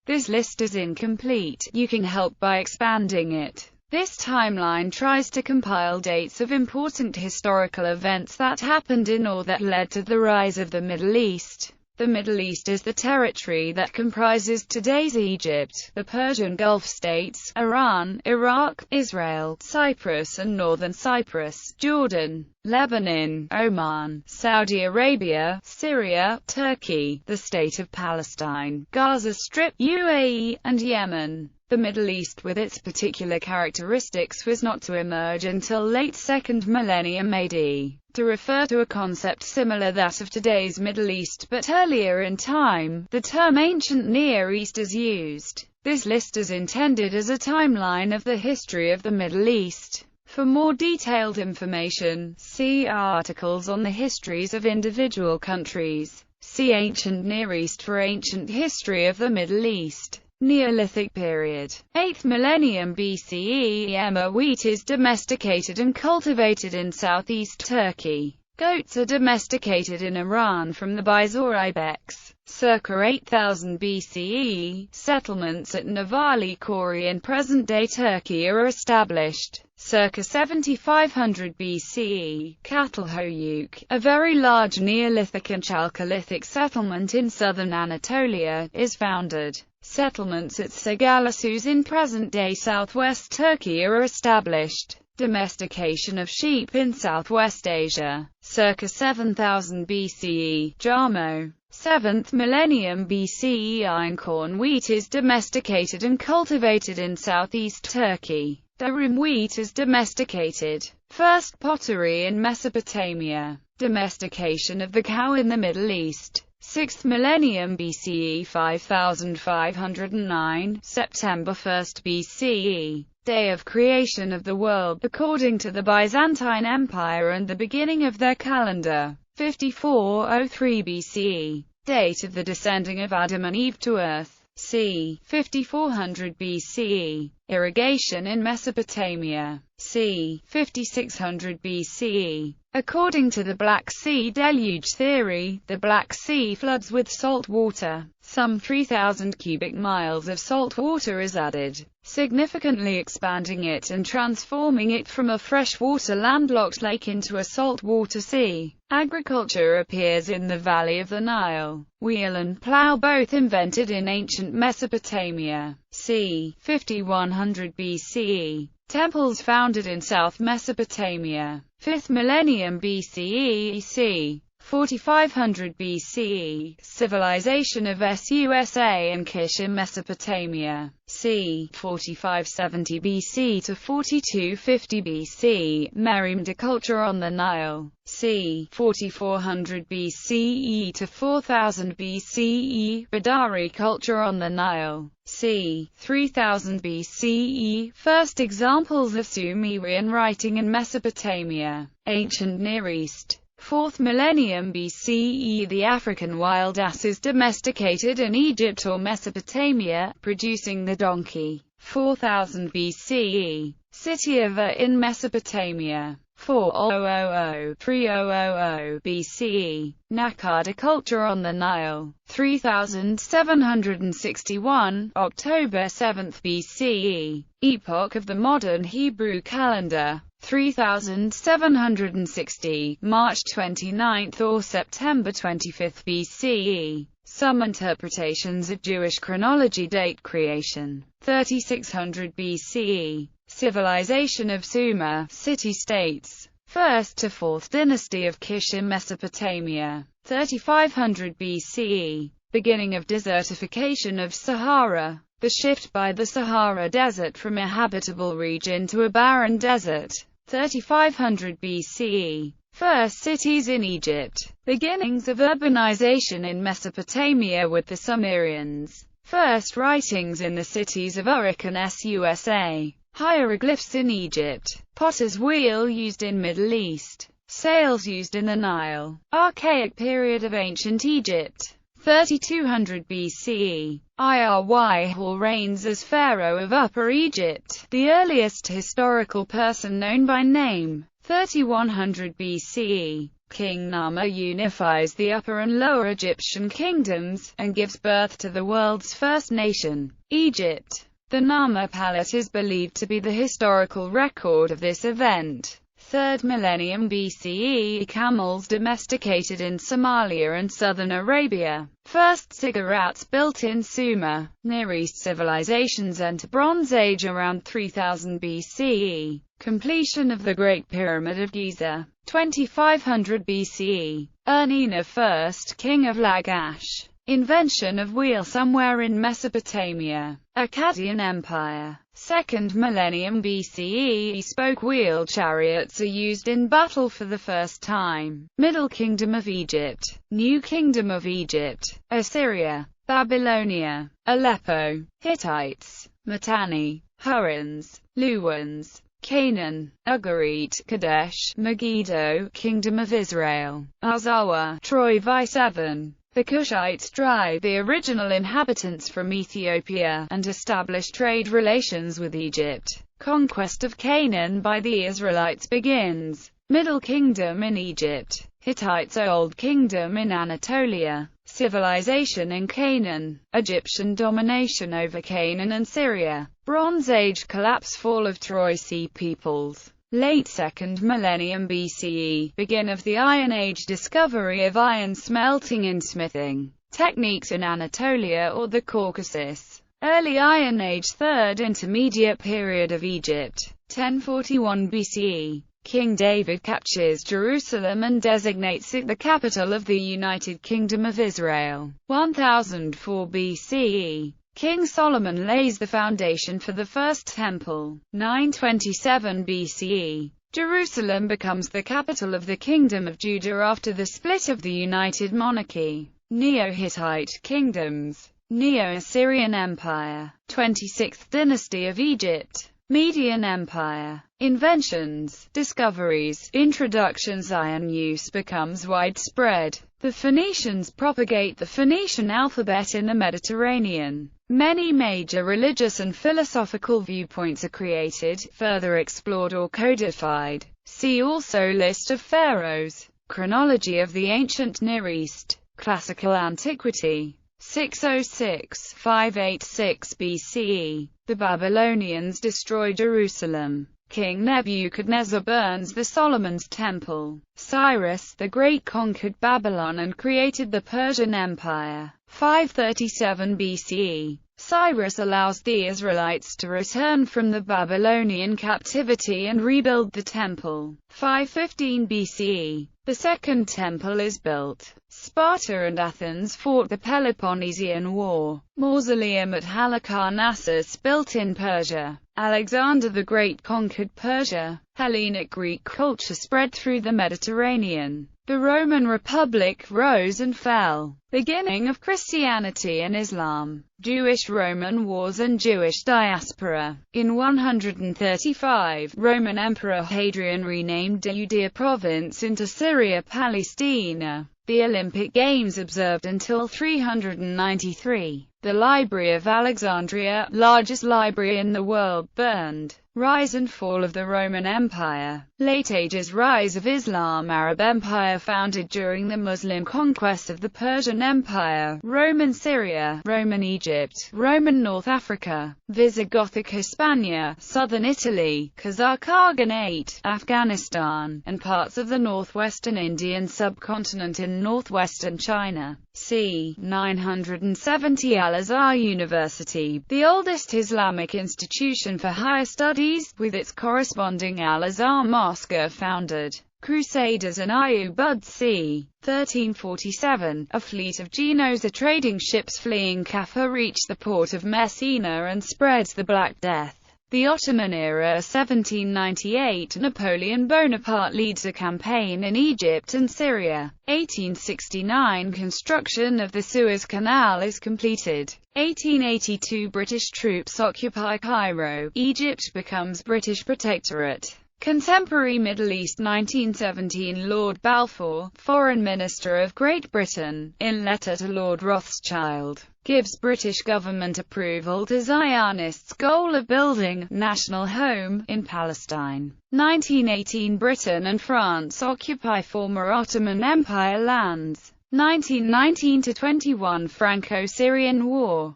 This list is incomplete. You can help by expanding it. This timeline tries to compile dates of important historical events that happened in or that led to the rise of the Middle East. The Middle East is the territory that comprises today's Egypt, the Persian Gulf states, Iran, Iraq, Israel, Cyprus and northern Cyprus, Jordan, Lebanon, Oman, Saudi Arabia, Syria, Turkey, the State of Palestine, Gaza Strip, UAE, and Yemen. The Middle East with its particular characteristics was not to emerge until late 2nd millennium AD, to refer to a concept similar to that of today's Middle East but earlier in time. The term Ancient Near East is used. This list is intended as a timeline of the history of the Middle East. For more detailed information, see articles on the histories of individual countries. See Ancient Near East for ancient history of the Middle East. Neolithic period. 8th millennium BCE. Emmer wheat is domesticated and cultivated in southeast Turkey. Goats are domesticated in Iran from the Bizor ibex. Circa 8000 BCE, settlements at Navali Kori in present-day Turkey are established. Circa 7500 BCE, Catalhoyuk, a very large Neolithic and Chalcolithic settlement in southern Anatolia, is founded. Settlements at Segalasus in present-day southwest Turkey are established. Domestication of sheep in southwest Asia. Circa 7000 BCE, Jarmo. 7th millennium BCE. Einkorn wheat is domesticated and cultivated in southeast Turkey. Durum wheat is domesticated. First pottery in Mesopotamia. Domestication of the cow in the Middle East. 6th millennium BCE. 5509, September 1st BCE. Day of creation of the world, according to the Byzantine Empire and the beginning of their calendar. 5403 BCE. Date of the descending of Adam and Eve to earth. c. 5400 BCE. Irrigation in Mesopotamia. c. 5600 BCE. According to the Black Sea deluge theory, the Black Sea floods with salt water. Some 3,000 cubic miles of salt water is added, significantly expanding it and transforming it from a freshwater landlocked lake into a saltwater sea. Agriculture appears in the valley of the Nile. Wheel and plow both invented in ancient Mesopotamia. c. 5100 BCE. Temples founded in South Mesopotamia. 5th millennium BCE. c. 4500 BCE, civilization of Susa and Kish in Mesopotamia. c. 4570 BC to 4250 BC, Merimda culture on the Nile. c. 4400 BCE to 4000 BCE, Badari culture on the Nile. c. 3000 BCE, first examples of Sumerian writing in Mesopotamia. Ancient Near East. 4th millennium BCE. The African wild ass is domesticated in Egypt or Mesopotamia, producing the donkey. 4000 BCE. City of in Mesopotamia. 4000–3000 BCE. Nakada culture on the Nile. 3761, October 7th BCE. Epoch of the modern Hebrew calendar. 3760, March 29th or September 25th BCE. Some interpretations of Jewish chronology date creation. 3600 BCE. Civilization of Sumer, city-states. 1st to 4th dynasty of Kish in Mesopotamia. 3500 BCE. Beginning of desertification of Sahara. The shift by the Sahara Desert from a habitable region to a barren desert. 3500 BCE. First cities in Egypt. Beginnings of urbanization in Mesopotamia with the Sumerians. First writings in the cities of Uruk and Susa. Hieroglyphs in Egypt. Potter's wheel used in Middle East. Sails used in the Nile. Archaic period of ancient Egypt. 3200 BCE. Hall reigns as pharaoh of Upper Egypt, the earliest historical person known by name. 3100 BCE. King Nama unifies the Upper and Lower Egyptian kingdoms, and gives birth to the world's first nation, Egypt. The Nama Palette is believed to be the historical record of this event. 3rd millennium BCE, camels domesticated in Somalia and southern Arabia. First cigarettes built in Sumer. Near East civilizations enter Bronze Age around 3000 BCE. Completion of the Great Pyramid of Giza. 2500 BCE. Urnina, first king of Lagash. Invention of wheel somewhere in Mesopotamia. Akkadian Empire. 2nd millennium BCE, spoke wheel chariots are used in battle for the first time. Middle Kingdom of Egypt. New Kingdom of Egypt. Assyria. Babylonia. Aleppo. Hittites. Mitanni. Hurrians. Luwans. Canaan. Ugarit. Kadesh. Megiddo. Kingdom of Israel. Azawa. Troy v. 7. The Cushites drive the original inhabitants from Ethiopia, and establish trade relations with Egypt. Conquest of Canaan by the Israelites begins. Middle Kingdom in Egypt. Hittites. Old Kingdom in Anatolia. Civilization in Canaan. Egyptian domination over Canaan and Syria. Bronze Age collapse. Fall of Troy. Sea peoples. Late 2nd millennium BCE, begin of the Iron Age, discovery of iron smelting and smithing techniques in Anatolia or the Caucasus. Early Iron Age, 3rd intermediate period of Egypt. 1041 BCE, King David captures Jerusalem and designates it the capital of the United Kingdom of Israel. 1004 BCE, King Solomon lays the foundation for the first temple. 927 BCE, Jerusalem becomes the capital of the Kingdom of Judah after the split of the United Monarchy. Neo-Hittite kingdoms. Neo-Assyrian Empire. 26th dynasty of Egypt. Median Empire. Inventions, discoveries, introductions. Iron use becomes widespread. The Phoenicians propagate the Phoenician alphabet in the Mediterranean. Many major religious and philosophical viewpoints are created, further explored or codified. See also List of pharaohs. Chronology of the ancient Near East. Classical antiquity. 606–586 BCE. The Babylonians destroy Jerusalem. King Nebuchadnezzar burns the Solomon's Temple. Cyrus the Great conquered Babylon and created the Persian Empire. 537 BCE. Cyrus allows the Israelites to return from the Babylonian captivity and rebuild the temple. 515 BCE. The Second Temple is built. Sparta and Athens fought the Peloponnesian War. Mausoleum at Halicarnassus built in Persia. Alexander the Great conquered Persia. Hellenic Greek culture spread through the Mediterranean. The Roman Republic rose and fell. Beginning of Christianity and Islam. Jewish-Roman wars and Jewish diaspora. In 135, Roman Emperor Hadrian renamed Judea province into Syria Palestina. The Olympic Games observed until 393. The Library of Alexandria, largest library in the world, burned. Rise and fall of the Roman Empire. Late Ages. Rise of Islam. Arab Empire founded during the Muslim conquest of the Persian Empire. Roman Syria, Roman Egypt, Roman North Africa, Visigothic Hispania, southern Italy, Khazar Khaganate, Afghanistan, and parts of the northwestern Indian subcontinent in northwestern China. c. 970 Al-Azhar University, the oldest Islamic institution for higher studies, with its corresponding Al-Azhar Mosque, founded. Crusaders and Ayyubid. c. 1347, a fleet of Genoese trading ships fleeing Kaffa reach the port of Messina and spreads the Black Death. The Ottoman Era. 1798, Napoleon Bonaparte leads a campaign in Egypt and Syria. 1869, construction of the Suez Canal is completed. 1882, British troops occupy Cairo. Egypt becomes British protectorate. Contemporary Middle East. 1917, Lord Balfour, Foreign Minister of Great Britain, in letter to Lord Rothschild. gives British government approval to Zionists' goal of building national home in Palestine. 1918 Britain and France occupy former Ottoman Empire lands. 1919–21 Franco-Syrian War.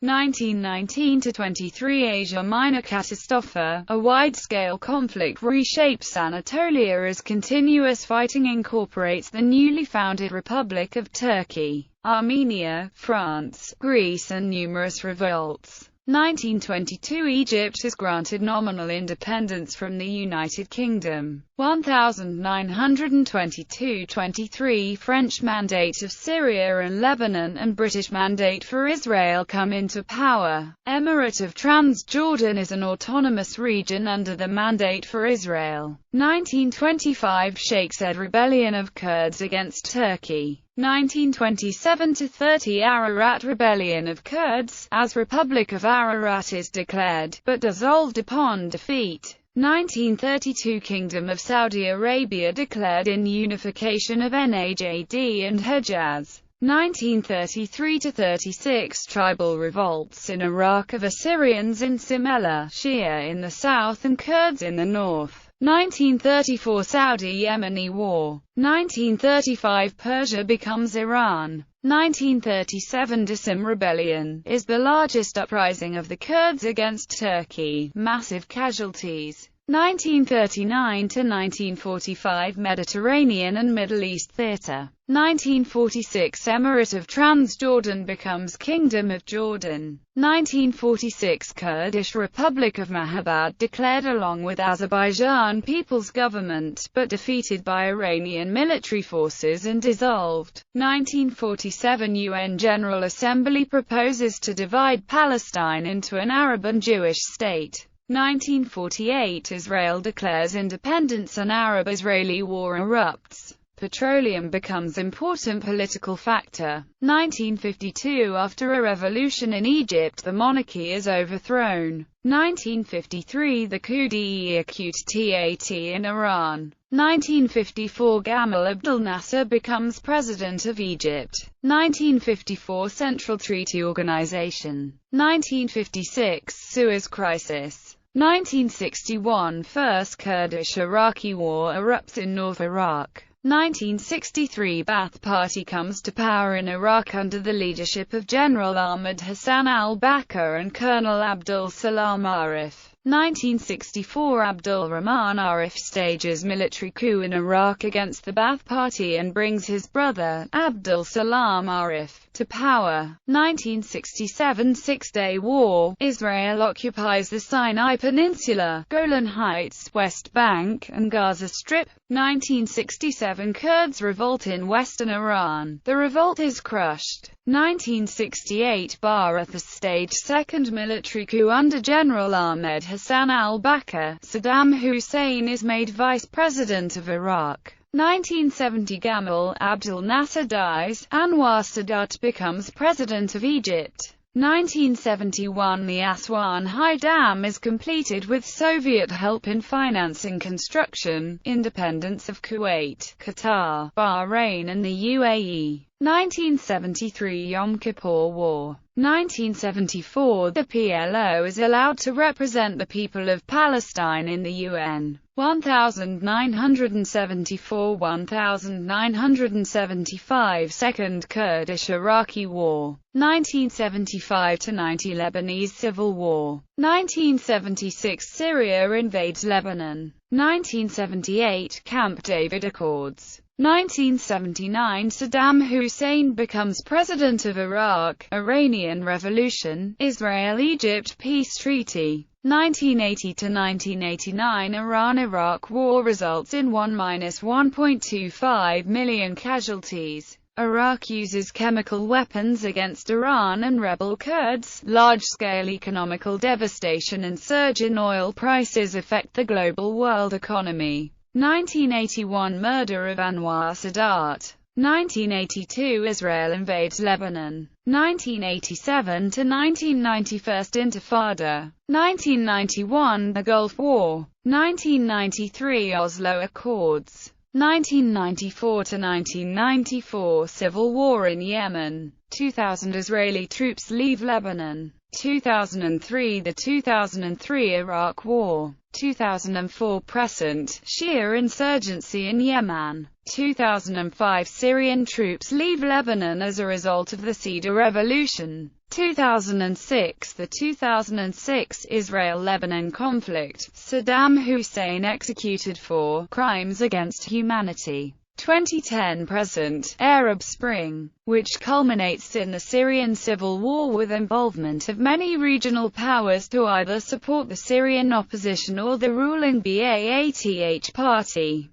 1919–23 Asia Minor catastrophe. A wide-scale conflict reshapes Anatolia as continuous fighting incorporates the newly founded Republic of Turkey, Armenia, France, Greece and numerous revolts. 1922 Egypt is granted nominal independence from the United Kingdom. 1922–23 French Mandate of Syria and Lebanon and British Mandate for Israel come into power. Emirate of Transjordan is an autonomous region under the Mandate for Israel. 1925 Sheikh Zayed Rebellion of Kurds against Turkey. 1927–30 Ararat Rebellion of Kurds, as Republic of Ararat is declared, but dissolved upon defeat. 1932 Kingdom of Saudi Arabia declared in unification of Najd and Hejaz. 1933–36 Tribal revolts in Iraq of Assyrians in Simela, Shia in the south and Kurds in the north. 1934 Saudi-Yemeni War. 1935 Persia becomes Iran. 1937 Dasim Rebellion is the largest uprising of the Kurds against Turkey. Massive casualties. 1939–1945 Mediterranean and Middle East Theater. 1946 Emirate of Transjordan becomes Kingdom of Jordan. 1946 Kurdish Republic of Mahabad declared along with Azerbaijan People's Government, but defeated by Iranian military forces and dissolved. 1947 UN General Assembly proposes to divide Palestine into an Arab and Jewish state. 1948 Israel declares independence and Arab-Israeli war erupts. Petroleum becomes important political factor. 1952 After a revolution in Egypt the monarchy is overthrown. 1953 The coup d'etat in Iran. 1954 Gamal Abdel Nasser becomes President of Egypt. 1954 Central Treaty Organization. 1956 Suez Crisis. 1961 First Kurdish-Iraqi War erupts in North Iraq. 1963 Ba'ath Party comes to power in Iraq under the leadership of General Ahmad Hassan al-Bakr and Colonel Abdul Salam Arif. 1964 Abdul Rahman Arif stages military coup in Iraq against the Ba'ath Party and brings his brother, Abdul Salam Arif, to power. 1967 Six-Day War. Israel occupies the Sinai Peninsula, Golan Heights, West Bank, and Gaza Strip. 1967 Kurds revolt in western Iran. The revolt is crushed. 1968 Ba'ath staged second military coup under General Ahmed Hassan al-Bakr. Saddam Hussein is made vice president of Iraq. 1970 Gamal Abdel Nasser dies. Anwar Sadat becomes president of Egypt. 1971 The Aswan High Dam is completed with Soviet help in financing construction. Independence of Kuwait, Qatar, Bahrain and the UAE. 1973 Yom Kippur War. 1974 The PLO is allowed to represent the people of Palestine in the UN. 1974 1975 Second Kurdish-Iraqi War. 1975–90 Lebanese Civil War. 1976 Syria invades Lebanon. 1978 Camp David Accords. 1979 Saddam Hussein becomes president of Iraq. Iranian Revolution. Israel-Egypt Peace Treaty. 1980–1989 Iran–Iraq War results in 1–1.25 million casualties. Iraq uses chemical weapons against Iran and rebel Kurds. Large-scale economical devastation and surge in oil prices affect the global world economy. 1981 Murder of Anwar Sadat. 1982 Israel invades Lebanon. 1987–1990 First Intifada. 1991 The Gulf War. 1993 Oslo Accords. 1994–1994 Civil War in Yemen. 2000 Israeli troops leave Lebanon. 2003 The 2003 Iraq War. 2004 Present Shia insurgency in Yemen. 2005 Syrian troops leave Lebanon as a result of the Cedar Revolution. 2006 The 2006 Israel-Lebanon conflict. Saddam Hussein executed for crimes against humanity. 2010 Present Arab Spring, which culminates in the Syrian civil war with involvement of many regional powers to either support the Syrian opposition or the ruling Ba'ath party.